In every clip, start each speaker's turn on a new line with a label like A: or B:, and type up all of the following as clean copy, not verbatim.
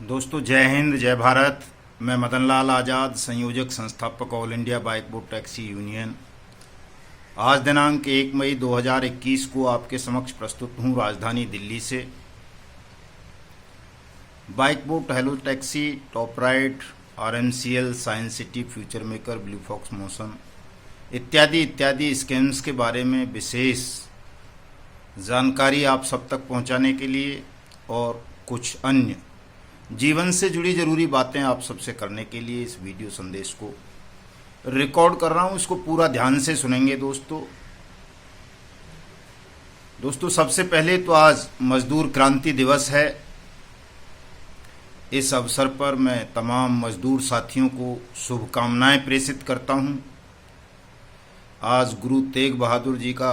A: दोस्तों जय हिंद जय भारत। मैं मदन लाल आज़ाद, संयोजक संस्थापक all India bike boat taxi union. आज दिनांक 1 मई 2021 को आपके समक्ष प्रस्तुत हूँ राजधानी दिल्ली से। Bike boat, hello taxi, top ride, RMCL, science city, future maker, blue fox motion इत्यादि इत्यादि स्कीम्स के बारे में विशेष जानकारी आप सब तक पहुंचाने के लिए और कुछ अन्य जीवन से जुड़ी ज़रूरी बातें आप सबसे करने के लिए इस वीडियो संदेश को रिकॉर्ड कर रहा हूं। इसको पूरा ध्यान से सुनेंगे दोस्तों सबसे पहले तो आज मजदूर क्रांति दिवस है। इस अवसर पर मैं तमाम मजदूर साथियों को शुभकामनाएं प्रेषित करता हूं। आज गुरु तेग बहादुर जी का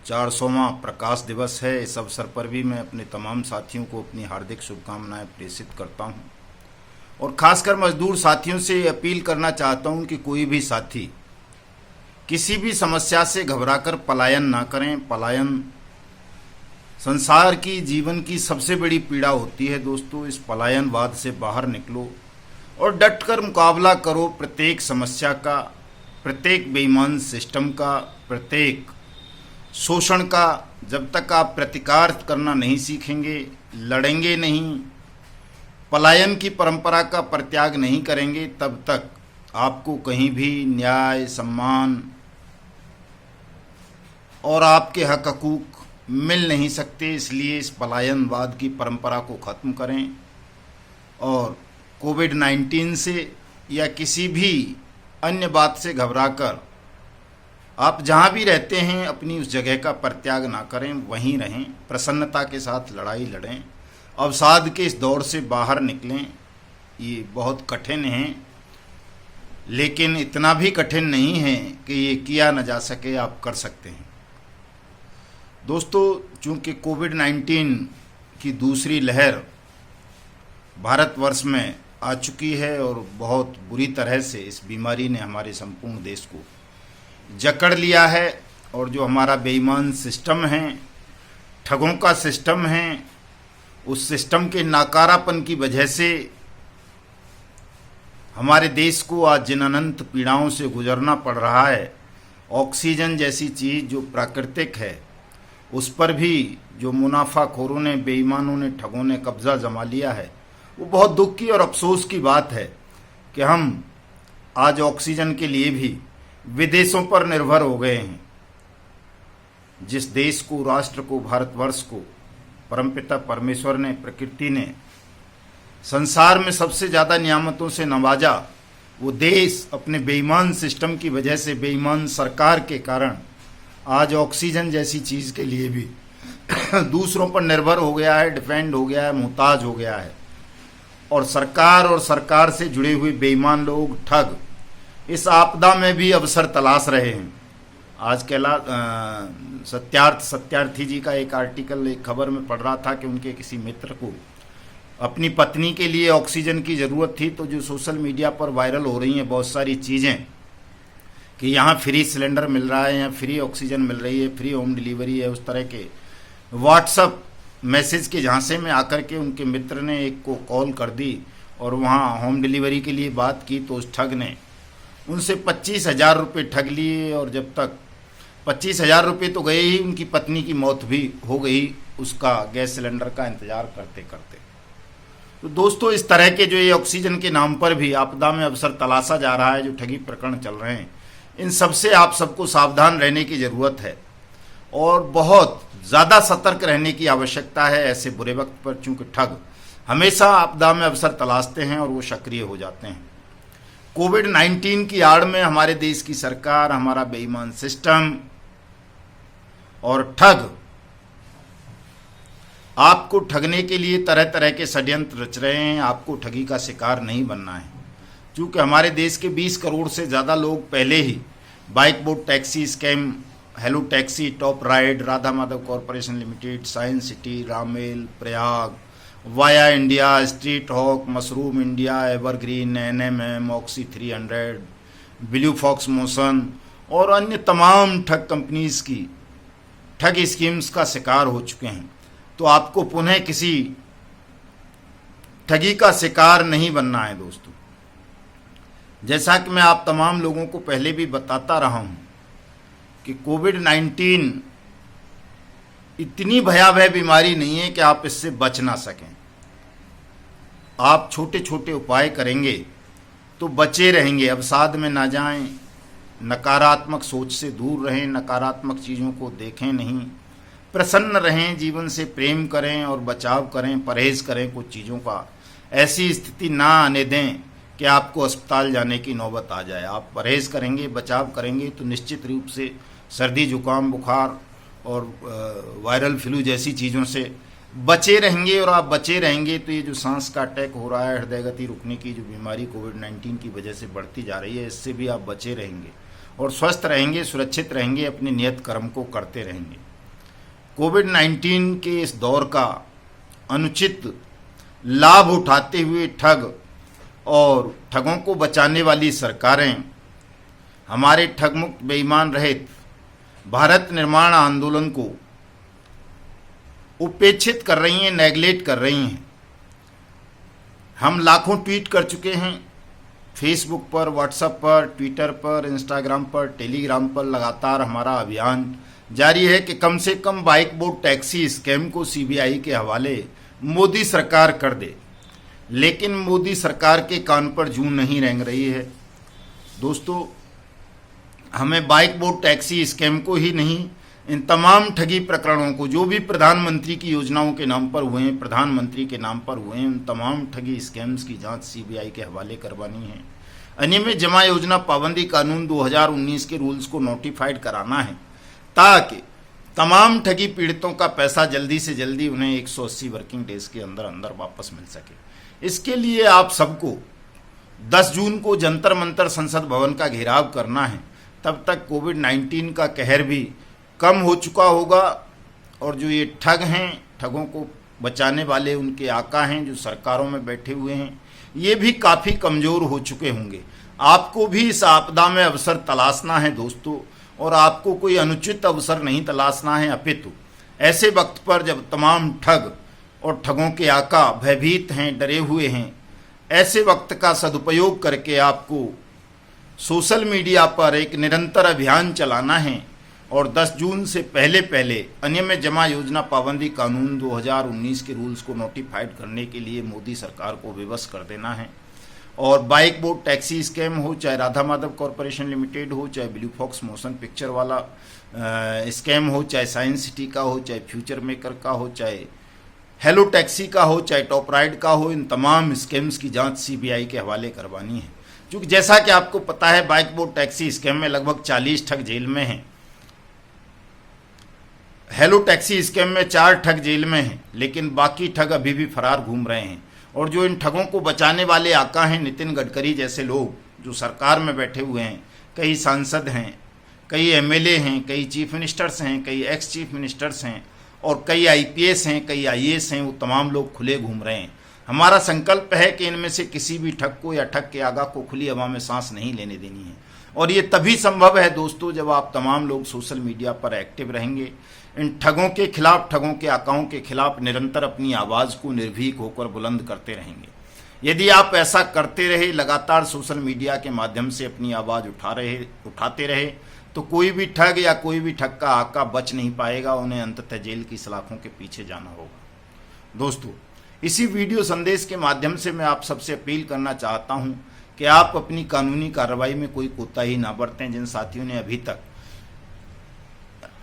A: 400वां प्रकाश दिवस है। इस अवसर पर भी मैं अपने तमाम साथियों को अपनी हार्दिक शुभकामनाएं प्रेषित करता हूं और खासकर मजदूर साथियों से अपील करना चाहता हूं कि कोई भी साथी किसी भी समस्या से घबराकर पलायन ना करें। पलायन संसार की, जीवन की सबसे बड़ी पीड़ा होती है दोस्तों। इस पलायनवाद से बाहर निकलो और डटकर मुकाबला करो प्रत्येक समस्या का, प्रत्येक बेईमान सिस्टम का, प्रत्येक शोषण का। जब तक आप प्रतिकार करना नहीं सीखेंगे, लड़ेंगे नहीं, पलायन की परंपरा का परित्याग नहीं करेंगे, तब तक आपको कहीं भी न्याय, सम्मान और आपके हक हकूक मिल नहीं सकते। इसलिए इस पलायनवाद की परंपरा को ख़त्म करें और कोविड-19 से या किसी भी अन्य बात से घबराकर आप जहाँ भी रहते हैं अपनी उस जगह का परित्याग ना करें, वहीं रहें, प्रसन्नता के साथ लड़ाई लड़ें, अवसाद के इस दौर से बाहर निकलें। ये बहुत कठिन है, लेकिन इतना भी कठिन नहीं है कि ये किया न जा सके, आप कर सकते हैं दोस्तों। चूँकि कोविड-19 की दूसरी लहर भारतवर्ष में आ चुकी है और बहुत बुरी तरह से इस बीमारी ने हमारे संपूर्ण देश को जकड़ लिया है और जो हमारा बेईमान सिस्टम है, ठगों का सिस्टम है, उस सिस्टम के नाकारापन की वजह से हमारे देश को आज जिन अनंत पीड़ाओं से गुजरना पड़ रहा है, ऑक्सीजन जैसी चीज़ जो प्राकृतिक है, उस पर भी जो मुनाफाखोरों ने, बेईमानों ने, ठगों ने कब्जा जमा लिया है, वो बहुत दुख की और अफसोस की बात है कि हम आज ऑक्सीजन के लिए भी विदेशों पर निर्भर हो गए हैं। जिस देश को, राष्ट्र को, भारतवर्ष को परमपिता परमेश्वर ने, प्रकृति ने संसार में सबसे ज़्यादा नियामतों से नवाजा, वो देश अपने बेईमान सिस्टम की वजह से, बेईमान सरकार के कारण आज ऑक्सीजन जैसी चीज़ के लिए भी दूसरों पर निर्भर हो गया है, डिपेंड हो गया है, मुहताज हो गया है। और सरकार से जुड़े हुए बेईमान लोग, ठग, इस आपदा में भी अवसर तलाश रहे हैं। आज सत्यार्थी जी का एक आर्टिकल, एक खबर में पढ़ रहा था कि उनके किसी मित्र को अपनी पत्नी के लिए ऑक्सीजन की ज़रूरत थी। तो जो सोशल मीडिया पर वायरल हो रही हैं बहुत सारी चीज़ें कि यहाँ फ्री सिलेंडर मिल रहा है, यहाँ फ्री ऑक्सीजन मिल रही है, फ्री होम डिलीवरी है, उस तरह के व्हाट्सअप मैसेज के झांसे में आकर के उनके मित्र ने एक को कॉल कर दी और वहाँ होम डिलीवरी के लिए बात की। तो उस ठग ने उनसे 25,000 रुपये ठग लिए और जब तक 25,000 रुपये तो गए ही, उनकी पत्नी की मौत भी हो गई उसका गैस सिलेंडर का इंतज़ार करते करते। तो दोस्तों इस तरह के जो ये ऑक्सीजन के नाम पर भी आपदा में अवसर तलाशा जा रहा है, जो ठगी प्रकरण चल रहे हैं, इन सब से आप सबको सावधान रहने की ज़रूरत है और बहुत ज़्यादा सतर्क रहने की आवश्यकता है ऐसे बुरे वक्त पर। चूँकि ठग हमेशा आपदा में अवसर तलाशते हैं और वो सक्रिय हो जाते हैं। कोविड-19 की आड़ में हमारे देश की सरकार, हमारा बेईमान सिस्टम और ठग आपको ठगने के लिए तरह तरह के षड्यंत्र रच रहे हैं। आपको ठगी का शिकार नहीं बनना है। क्योंकि हमारे देश के 20 करोड़ से ज़्यादा लोग पहले ही bike boat taxi scam, hello taxi, top ride, Radha Madhav corporation limited, science city, रामेल, Prayag, via India, street hawk, mushroom India, evergreen, NMM, oxy 300, blue fox motion और अन्य तमाम ठग कंपनीज की ठग स्कीम्स का शिकार हो चुके हैं। तो आपको पुनः किसी ठगी का शिकार नहीं बनना है दोस्तों। जैसा कि मैं आप तमाम लोगों को पहले भी बताता रहा हूं कि कोविड-19 इतनी भयावह बीमारी नहीं है कि आप इससे बच ना सकें। आप छोटे छोटे उपाय करेंगे तो बचे रहेंगे, अवसाद में ना जाएं, नकारात्मक सोच से दूर रहें, नकारात्मक चीज़ों को देखें नहीं, प्रसन्न रहें, जीवन से प्रेम करें और बचाव करें, परहेज करें कुछ चीज़ों का। ऐसी स्थिति ना आने दें कि आपको अस्पताल जाने की नौबत आ जाए। आप परहेज करेंगे, बचाव करेंगे तो निश्चित रूप से सर्दी, जुकाम, बुखार और वायरल फ्लू जैसी चीज़ों से बचे रहेंगे। और आप बचे रहेंगे तो ये जो सांस का अटैक हो रहा है, हृदय गति रुकने की जो बीमारी कोविड-19 की वजह से बढ़ती जा रही है, इससे भी आप बचे रहेंगे और स्वस्थ रहेंगे, सुरक्षित रहेंगे, अपने नियत कर्म को करते रहेंगे। कोविड-19 के इस दौर का अनुचित लाभ उठाते हुए ठग और ठगों को बचाने वाली सरकारें हमारे ठगमुक्त बेईमान रहित भारत निर्माण आंदोलन को उपेक्षित कर रही हैं, नेगलेक्ट कर रही हैं। हम लाखों ट्वीट कर चुके हैं, फेसबुक पर, व्हाट्सएप पर, ट्विटर पर, इंस्टाग्राम पर, टेलीग्राम पर लगातार हमारा अभियान जारी है कि कम से कम बाइक बोर्ड टैक्सी स्कैम को सीबीआई के हवाले मोदी सरकार कर दे। लेकिन मोदी सरकार के कान पर जूं नहीं रेंग रही है। दोस्तों, हमें बाइक बोर्ड टैक्सी स्कैम को ही नहीं, इन तमाम ठगी प्रकरणों को जो भी प्रधानमंत्री की योजनाओं के नाम पर हुए हैं, प्रधानमंत्री के नाम पर हुए हैं, उन तमाम ठगी स्कैम्स की जांच सीबीआई के हवाले करवानी है। अनियमित जमा योजना पाबंदी कानून 2019 के रूल्स को नोटिफाइड कराना है ताकि तमाम ठगी पीड़ितों का पैसा जल्दी से जल्दी उन्हें 180 वर्किंग डेज के अंदर अंदर वापस मिल सके। इसके लिए आप सबको 10 जून को जंतर मंतर संसद भवन का घेराव करना है। तब तक कोविड-19 का कहर भी कम हो चुका होगा और जो ये ठग हैं, ठगों को बचाने वाले उनके आका हैं जो सरकारों में बैठे हुए हैं, ये भी काफ़ी कमज़ोर हो चुके होंगे। आपको भी इस आपदा में अवसर तलाशना है दोस्तों, और आपको कोई अनुचित अवसर नहीं तलाशना है, अपितु ऐसे वक्त पर जब तमाम ठग और ठगों के आका भयभीत हैं, डरे हुए हैं, ऐसे वक्त का सदुपयोग करके आपको सोशल मीडिया पर एक निरंतर अभियान चलाना है और 10 जून से पहले पहले अनियमित जमा योजना पाबंदी कानून 2019 के रूल्स को नोटिफाइड करने के लिए मोदी सरकार को विवश कर देना है। और बाइक बोर्ड टैक्सी स्कैम हो, चाहे राधा माधव कॉरपोरेशन लिमिटेड हो, चाहे ब्लू फॉक्स मोशन पिक्चर वाला स्कैम हो, चाहे साइंस सिटी का हो, चाहे फ्यूचर मेकर का हो, चाहे हेलो टैक्सी का हो, चाहे टॉप राइड का हो, इन तमाम स्कैम्स की जांच सीबीआई के हवाले करवानी है। क्योंकि जैसा कि आपको पता है, बाइक बोर्ड टैक्सी स्कैम में लगभग 40 ठग जेल में हैं, हेलो टैक्सी स्कैम में 4 ठग जेल में हैं, लेकिन बाकी ठग अभी भी फरार घूम रहे हैं। और जो इन ठगों को बचाने वाले आका हैं, नितिन गडकरी जैसे लोग जो सरकार में बैठे हुए हैं, कई सांसद हैं, कई एमएलए हैं, कई चीफ मिनिस्टर्स हैं, कई एक्स चीफ मिनिस्टर्स हैं और कई आईपीएस हैं, कई आईएएस हैं, वो तमाम लोग खुले घूम रहे हैं। हमारा संकल्प है कि इनमें से किसी भी ठग को या ठग के आगा को खुली हवा में सांस नहीं लेने देनी है। और ये तभी संभव है दोस्तों जब आप तमाम लोग सोशल मीडिया पर एक्टिव रहेंगे, इन ठगों के खिलाफ, ठगों के आकाओं के खिलाफ निरंतर अपनी आवाज़ को निर्भीक होकर बुलंद करते रहेंगे। यदि आप ऐसा करते रहे, लगातार सोशल मीडिया के माध्यम से अपनी आवाज़ उठाते रहे, तो कोई भी ठग या कोई भी ठग का आका बच नहीं पाएगा, उन्हें अंततः जेल की सलाखों के पीछे जाना होगा। दोस्तों, इसी वीडियो संदेश के माध्यम से मैं आप सबसे अपील करना चाहता हूं कि आप अपनी कानूनी कार्रवाई में कोई कोताही ना बरतें। जिन साथियों ने अभी तक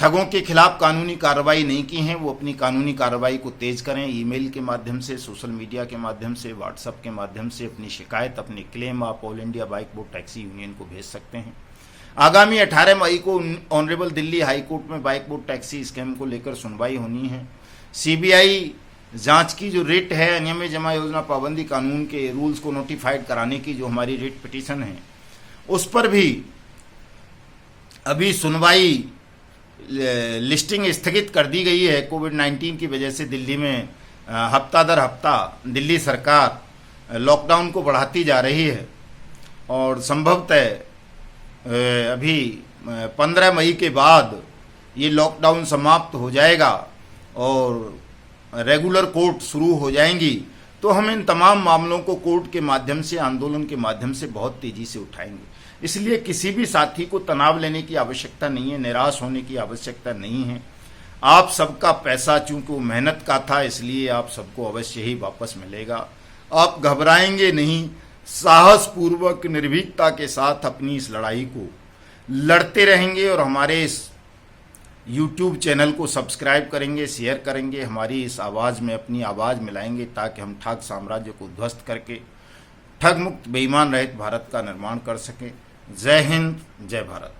A: ठगों के खिलाफ कानूनी कार्रवाई नहीं की हैं, वो अपनी कानूनी कार्रवाई को तेज करें। ईमेल के माध्यम से, सोशल मीडिया के माध्यम से, व्हाट्सएप के माध्यम से अपनी शिकायत, अपने क्लेम आप all India bike board taxi union को भेज सकते हैं। आगामी 18 मई को ऑनरेबल दिल्ली हाई कोर्ट में बाइक बोर्ड टैक्सी स्कैम को लेकर सुनवाई होनी है। सीबीआई जांच की जो रिट है, अनियमित जमा योजना पाबंदी कानून के रूल्स को नोटिफाइड कराने की जो हमारी रिट पिटीशन है, उस पर भी अभी सुनवाई लिस्टिंग स्थगित कर दी गई है। कोविड-19 की वजह से दिल्ली में हफ्ता दर हफ्ता दिल्ली सरकार लॉकडाउन को बढ़ाती जा रही है और संभवतः अभी 15 मई के बाद ये लॉकडाउन समाप्त हो जाएगा और रेगुलर कोर्ट शुरू हो जाएंगी, तो हम इन तमाम मामलों को कोर्ट के माध्यम से, आंदोलन के माध्यम से बहुत तेजी से उठाएंगे। इसलिए किसी भी साथी को तनाव लेने की आवश्यकता नहीं है, निराश होने की आवश्यकता नहीं है। आप सबका पैसा चूंकि वो मेहनत का था, इसलिए आप सबको अवश्य ही वापस मिलेगा। आप घबराएंगे नहीं, साहस पूर्वक निर्भीकता के साथ अपनी इस लड़ाई को लड़ते रहेंगे और हमारे इस YouTube चैनल को सब्सक्राइब करेंगे, शेयर करेंगे, हमारी इस आवाज़ में अपनी आवाज़ मिलाएंगे, ताकि हम ठग साम्राज्य को ध्वस्त करके ठग मुक्त बेईमान रहित भारत का निर्माण कर सकें। जय हिंद, जय भारत।